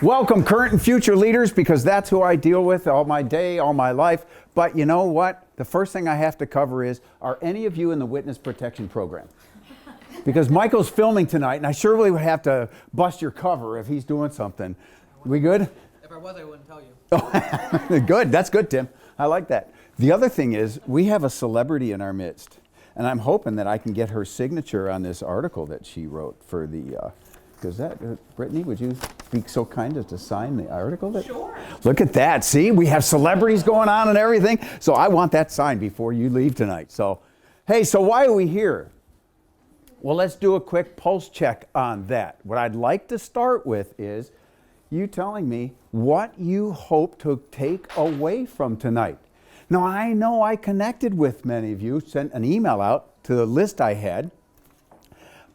Welcome, current and future leaders, because that's who I deal with all my day, all my life. But you know what? The first thing I have to cover is, are any of you in the witness protection program? Because Michael's filming tonight, and I surely would have to bust your cover if he's doing something. We good? If I was, I wouldn't tell you. Good. That's good, Tim. I like that. The other thing is, we have a celebrity in our midst, and I'm hoping that I can get her signature on this article that she wrote for the Gazette. Brittany, would you be so kind as to sign the article? Sure. Look at that. See, we have celebrities going on and everything. So I want that signed before you leave tonight. So, hey, so why are we here? Well, let's do a quick pulse check on that. What I'd like to start with is you telling me what you hope to take away from tonight. Now, I know I connected with many of you, sent an email out to the list I had,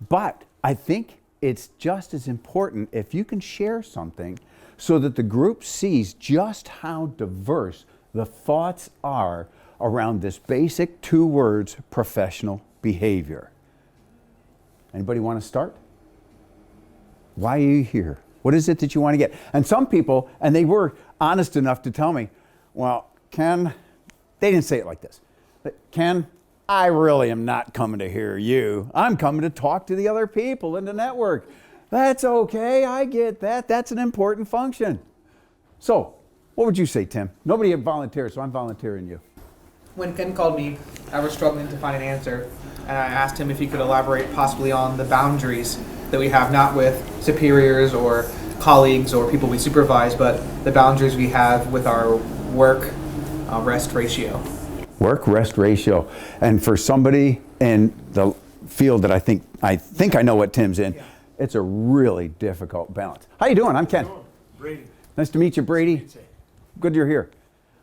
but I think it's just as important if you can share something so that the group sees just how diverse the thoughts are around this basic 2 words, professional behavior. Anybody want to start? Why are you here? What is it that you want to get? And some people, and they were honest enough to tell me, well, Ken, they didn't say it like this, but Ken, I really am not coming to hear you. I'm coming to talk to the other people in the network. That's okay, I get that. That's an important function. So, what would you say, Tim? Nobody volunteered, so I'm volunteering you. When Ken called me, I was struggling to find an answer, and I asked him if he could elaborate possibly on the boundaries that we have, not with superiors or colleagues or people we supervise, but the boundaries we have with our work-rest ratio. Work-rest ratio. And for somebody in the field that I think I know what Tim's in, it's a really difficult balance. How you doing? I'm Ken. Brady. Nice to meet you, Brady. Nice to meet you. Good you're here.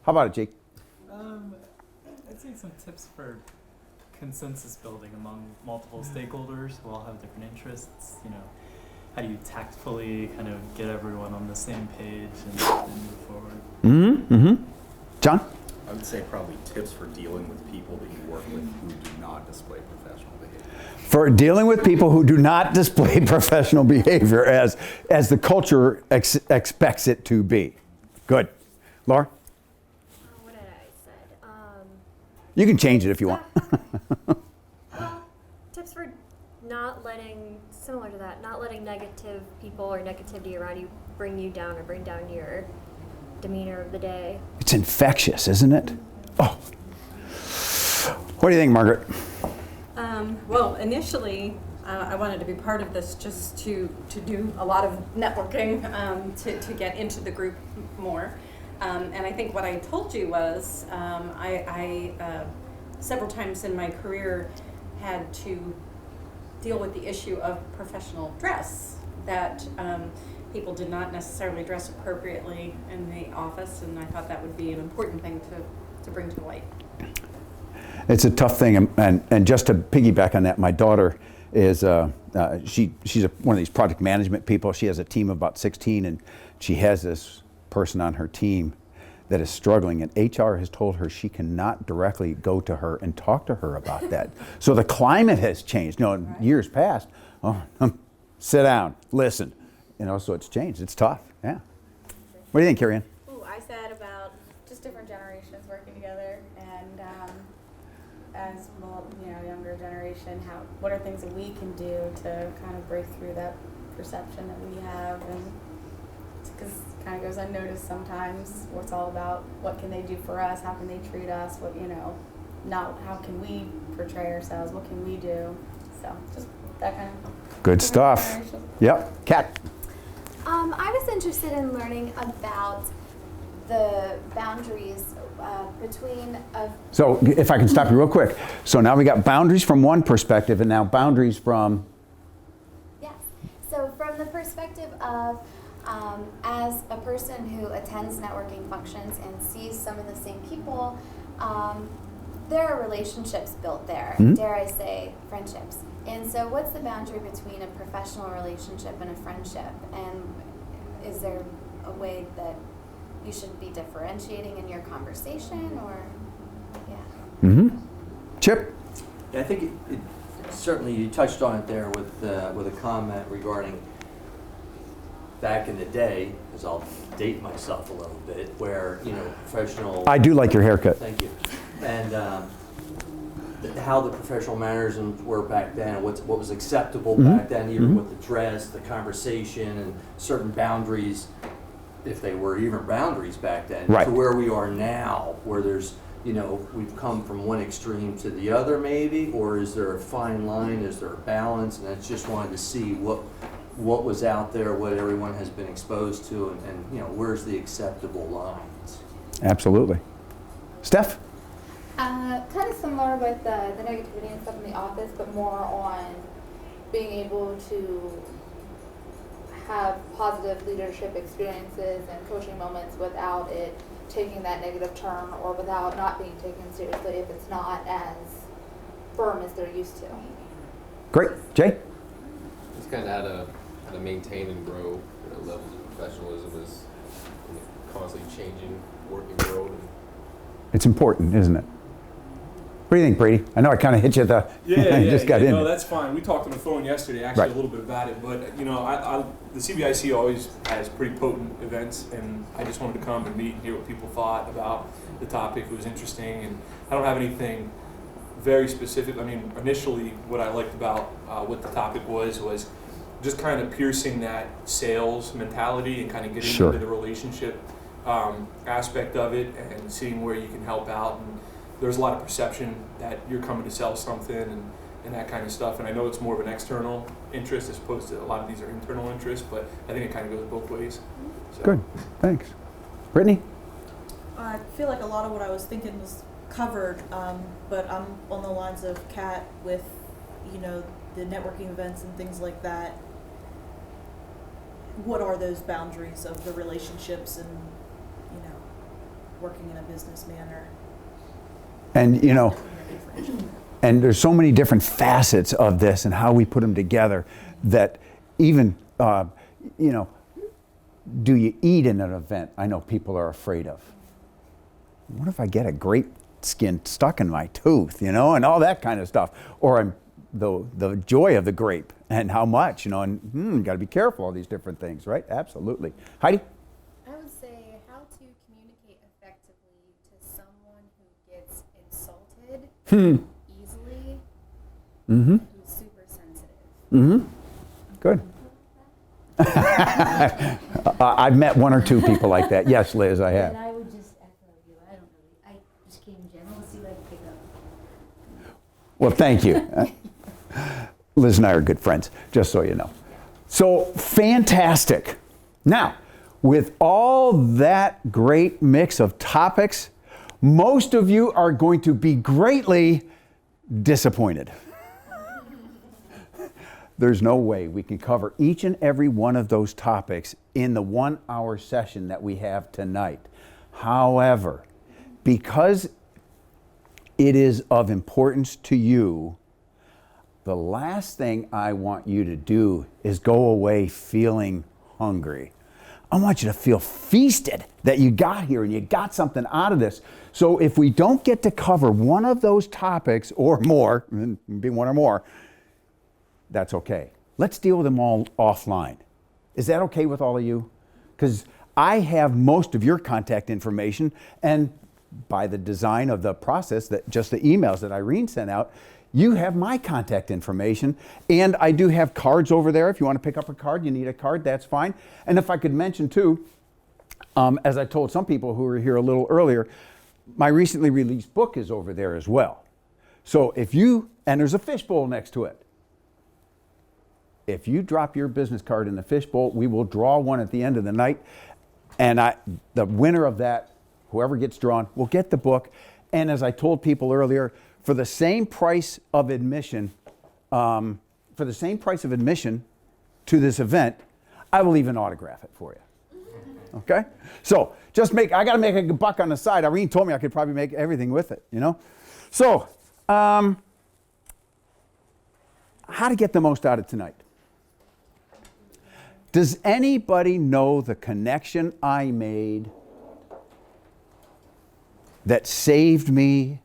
How about it, Jake? I'd say some tips for consensus building among multiple stakeholders who all have different interests. You know, how do you tactfully kind of get everyone on the same page and move forward? Mm-hmm. John? I would say probably tips for dealing with people that you work with who do not display professional behavior. For dealing with people who do not display professional behavior as the culture expects it to be. Good. Laura? What did I said? You can change it if you want. Well, tips for not letting, similar to that, not letting negative people or negativity around you bring you down or bring down your demeanor of the day. It's infectious, isn't it? Oh. What do you think, Margaret? Well, initially, I wanted to be part of this just to do a lot of networking, to get into the group more. And I think what I told you was I several times in my career had to deal with the issue of professional dress, that people did not necessarily dress appropriately in the office, and I thought that would be an important thing to bring to light. It's a tough thing, and just to piggyback on that, my daughter is she's one of these project management people. She has a team of about 16, and she has this person on her team that is struggling, and HR has told her she cannot directly go to her and talk to her about that. So the climate has changed. You know, in years past, sit down, listen. You know, so it's changed. It's tough. Yeah. What do you think, Carrie Ann? Ooh, I said about just different generations working together, and as younger generation, what are things that we can do to kind of break through that perception that we have, and because it kind of goes unnoticed sometimes. What's all about what can they do for us? How can they treat us? What not how can we portray ourselves? What can we do? So just that kind of good stuff. Yep. Kat. I was interested in learning about the boundaries between. So if I can stop you real quick. So now we got boundaries from one perspective, and now boundaries from. Yes. So from the perspective of as a person who attends networking functions and sees some of the same people, there are relationships built there. Mm-hmm. Dare I say, friendships. And so what's the boundary between a professional relationship and a friendship? And is there a way that you should be differentiating in your conversation, or, yeah? Mm-hmm. Chip? Yeah, I think it certainly you touched on it there with a comment regarding back in the day, because I'll date myself a little bit, where, professional. I do like your haircut. Thank you. And how the professional mannerisms were back then, what was acceptable back then, even with the dress, the conversation, and certain boundaries, if they were even boundaries back then, right, to where we are now, where there's, we've come from one extreme to the other maybe, or is there a fine line, is there a balance? And I just wanted to see what was out there, what everyone has been exposed to, and where's the acceptable lines? Absolutely. Steph? Kind of similar with the negativity and stuff in the office, but more on being able to have positive leadership experiences and coaching moments without it taking that negative turn, or without not being taken seriously if it's not as firm as they're used to. Great. Jay? Just kind of how to maintain and grow levels of professionalism is in a constantly changing working world. It's important, isn't it? What do you think, Brady? I know I kind of hit you at the. Just got in. No, that's fine. We talked on the phone yesterday, actually, Right. a little bit about it. But the CBICC always has pretty potent events, and I just wanted to come and meet and hear what people thought about the topic. It was interesting, and I don't have anything very specific. I mean, initially, what I liked about what the topic was just kind of piercing that sales mentality and kind of getting Sure. into the relationship aspect of it and seeing where you can help out. And there's a lot of perception that you're coming to sell something and that kind of stuff. And I know it's more of an external interest as opposed to a lot of these are internal interests, but I think it kind of goes both ways. So. Good. Thanks. Brittany? I feel like a lot of what I was thinking was covered, but I'm on the lines of Kat with, the networking events and things like that. What are those boundaries of the relationships and, working in a business manner? And, and there's so many different facets of this and how we put them together that even, do you eat in an event? I know people are afraid of. What if I get a grape skin stuck in my tooth, and all that kind of stuff? Or the joy of the grape and how much, and got to be careful, all these different things, right? Absolutely. Heidi? I would say how to communicate effectively to someone who gets insulted easily, who's super sensitive. Good. I've met one or two people like that. Yes, Liz, I have. And I would just echo you. I don't know. I just came in general to see what I could pick up. Well, thank you. Liz and I are good friends, just so you know. So, fantastic. Now, with all that great mix of topics, most of you are going to be greatly disappointed. There's no way we can cover each and every one of those topics in the 1 hour session that we have tonight. However, because it is of importance to you, the last thing I want you to do is go away feeling hungry. I want you to feel feasted that you got here and you got something out of this. So if we don't get to cover one of those topics or more, be one or more, that's okay. Let's deal with them all offline. Is that okay with all of you? Because I have most of your contact information, and by the design of the process, that just the emails that Irene sent out, you have my contact information, and I do have cards over there. If you want to pick up a card, you need a card, that's fine. And if I could mention too, as I told some people who were here a little earlier, my recently released book is over there as well. So if you, and there's a fishbowl next to it. If you drop your business card in the fishbowl, we will draw one at the end of the night. And the winner of that, whoever gets drawn, will get the book. And as I told people earlier, for the same price of admission, to this event, I will even autograph it for you. Okay? So I got to make a buck on the side. Irene told me I could probably make everything with it, So, how to get the most out of tonight? Does anybody know the connection I made that saved me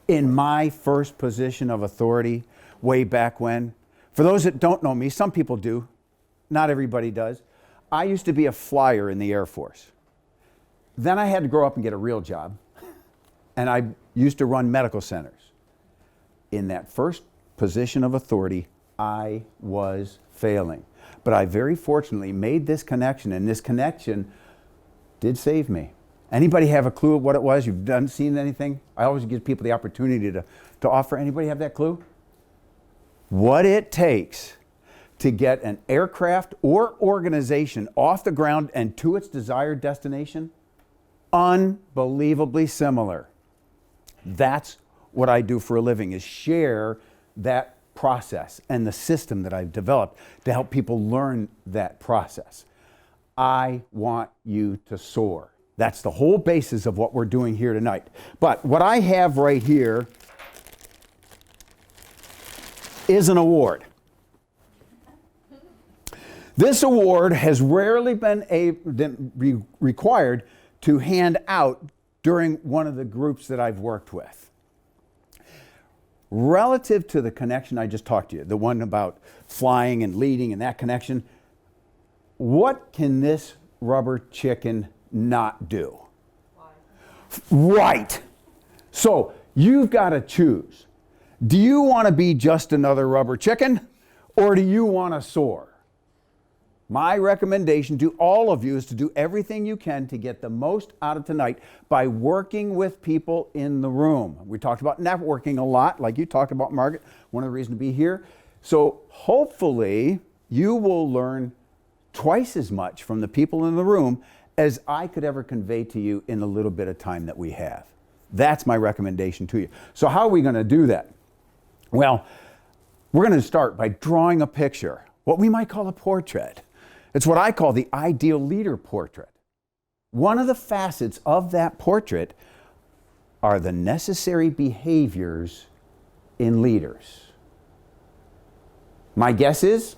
in my first position of authority way back when? For those that don't know me, some people do, not everybody does. I used to be a flyer in the Air Force. Then I had to grow up and get a real job. And I used to run medical centers. In that first position of authority, I was failing. But I very fortunately made this connection, and this connection did save me. Anybody have a clue of what it was? You've seen anything? I always give people the opportunity to offer. Anybody have that clue? What it takes to get an aircraft or organization off the ground and to its desired destination? Unbelievably similar. That's what I do for a living, is share that process and the system that I've developed to help people learn that process. I want you to soar. That's the whole basis of what we're doing here tonight. But what I have right here is an award. This award has rarely been required to hand out during one of the groups that I've worked with. Relative to the connection I just talked to you, the one about flying and leading and that connection, what can this rubber chicken not do? Right. So you've got to choose. Do you want to be just another rubber chicken, or do you want to soar? My recommendation to all of you is to do everything you can to get the most out of tonight by working with people in the room. We talked about networking a lot, like you talked about, Margaret, one of the reasons to be here. So hopefully you will learn twice as much from the people in the room as I could ever convey to you in the little bit of time that we have. That's my recommendation to you. So how are we going to do that? Well, we're going to start by drawing a picture, what we might call a portrait. It's what I call the ideal leader portrait. One of the facets of that portrait are the necessary behaviors in leaders. My guess is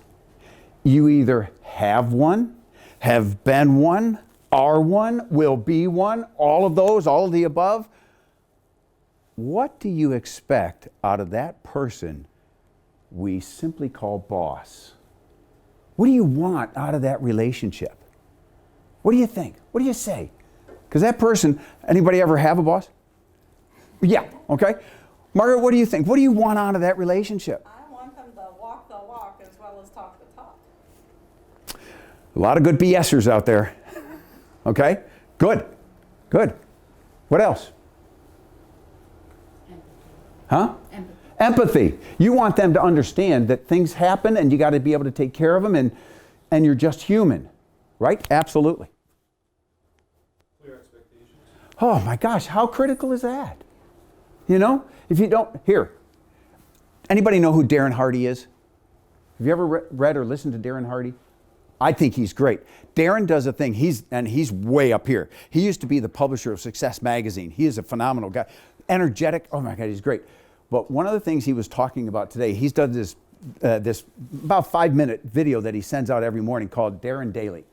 you either have one, have been one, are one, will be one, all of those, all of the above. What do you expect out of that person we simply call boss? What do you want out of that relationship? What do you think? What do you say? Because that person, anybody ever have a boss? Yeah, okay. Margaret, what do you think? What do you want out of that relationship? I want them to walk the walk as well as talk the talk. A lot of good BSers out there. Okay? Good. Good. What else? Huh? Empathy. You want them to understand that things happen and you got to be able to take care of them, and you're just human. Right? Absolutely. Clear expectations. Oh my gosh, how critical is that? You know, if you don't, here, anybody know who Darren Hardy is? Have you ever read or listened to Darren Hardy? I think he's great. Darren does a thing, he's way up here. He used to be the publisher of Success Magazine. He is a phenomenal guy. Energetic, oh my God, he's great. But one of the things he was talking about today, he's done this about 5-minute video that he sends out every morning called Darren Daily.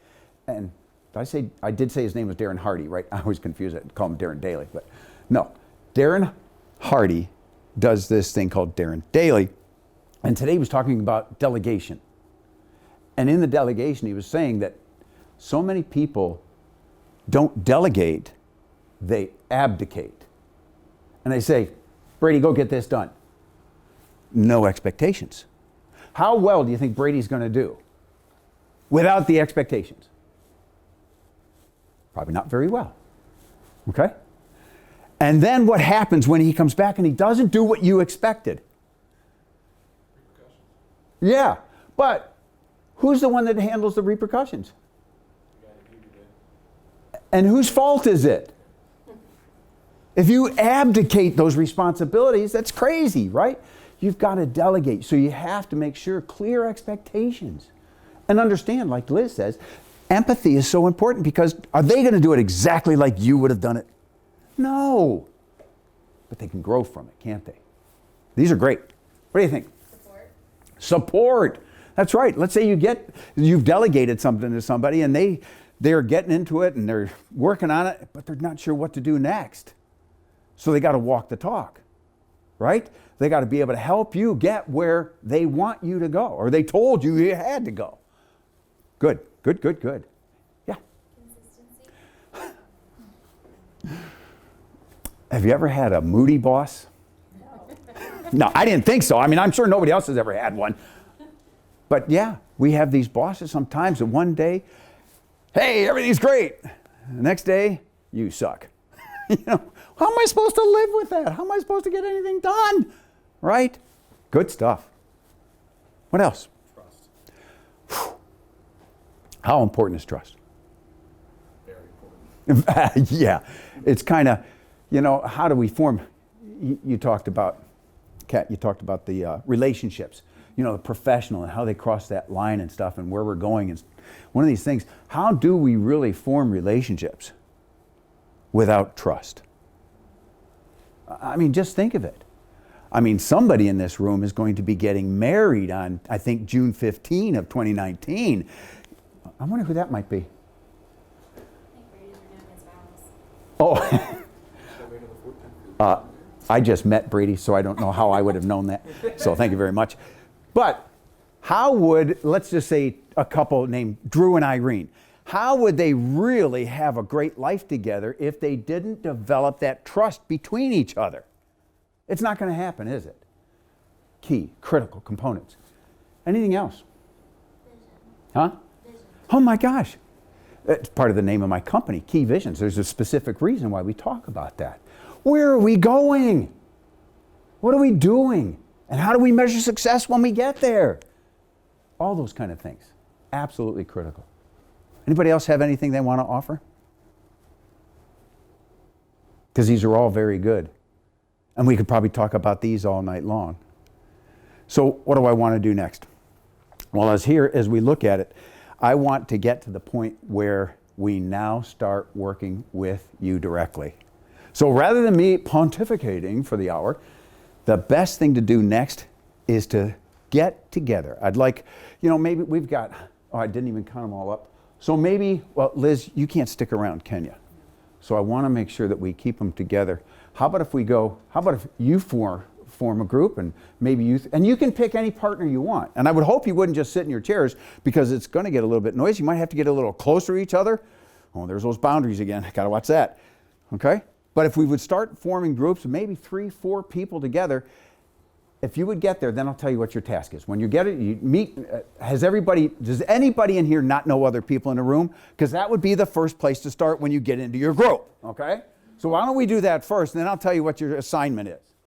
And I did say his name was Darren Hardy, right? I always confuse it, call him Darren Daily, but no. Darren Hardy does this thing called Darren Daily. And today he was talking about delegation. And in the delegation, he was saying that so many people don't delegate, they abdicate. And they say, Brady, go get this done. No expectations. How well do you think Brady's going to do without the expectations? Probably not very well. Okay? And then what happens when he comes back and he doesn't do what you expected? Yeah, but who's the one that handles the repercussions? And whose fault is it? If you abdicate those responsibilities, that's crazy, right? You've got to delegate. So you have to make sure clear expectations. And understand, like Liz says, empathy is so important, because are they going to do it exactly like you would have done it? No. But they can grow from it, can't they? These are great. What do you think? Support. That's right. Let's say you've delegated something to somebody and they're getting into it and they're working on it, but they're not sure what to do next. So they got to walk the talk, right? They got to be able to help you get where they want you to go, or they told you you had to go. Good. Good, good, good. Yeah. Consistency. Have you ever had a moody boss? No, I didn't think so. I mean, I'm sure nobody else has ever had one. But yeah, we have these bosses sometimes that one day, hey, everything's great. The next day, you suck. You know, how am I supposed to live with that? How am I supposed to get anything done? Right? Good stuff. What else? Trust. How important is trust? Very important. Yeah, it's kind of, you know, how do we form? You talked about, Kat, you talked about the relationships, you know, the professional and how they cross that line and stuff and where we're going. And one of these things, how do we really form relationships without trust? I mean, just think of it. I mean, somebody in this room is going to be getting married on, I think, June 15 of 2019. I wonder who that might be. I think Brady's renewing his vows. Oh, I just met Brady, so I don't know how I would have known that. So thank you very much. But how would, let's just say a couple named Drew and Irene, how would they really have a great life together if they didn't develop that trust between each other? It's not going to happen, is it? Key, critical components. Anything else? Vision. Huh? Vision. Oh my gosh. It's part of the name of my company, Key Visions. There's a specific reason why we talk about that. Where are we going? What are we doing? And how do we measure success when we get there? All those kind of things. Absolutely critical. Anybody else have anything they want to offer? Because these are all very good. And we could probably talk about these all night long. So what do I want to do next? Well, as we look at it, I want to get to the point where we now start working with you directly. So rather than me pontificating for the hour, the best thing to do next is to get together. I'd like, you know, maybe we've got, oh, I didn't even count them all up. So maybe, well, Liz, you can't stick around, can you? So I want to make sure that we keep them together. How about if you form a group and maybe and you can pick any partner you want. And I would hope you wouldn't just sit in your chairs because it's going to get a little bit noisy. You might have to get a little closer to each other. Oh, there's those boundaries again. Got to watch that. Okay? But if we would start forming groups of maybe 3-4 people together, if you would get there, then I'll tell you what your task is. When you get it, you meet, does anybody in here not know other people in the room? Because that would be the first place to start when you get into your group, okay? So why don't we do that first, and then I'll tell you what your assignment is.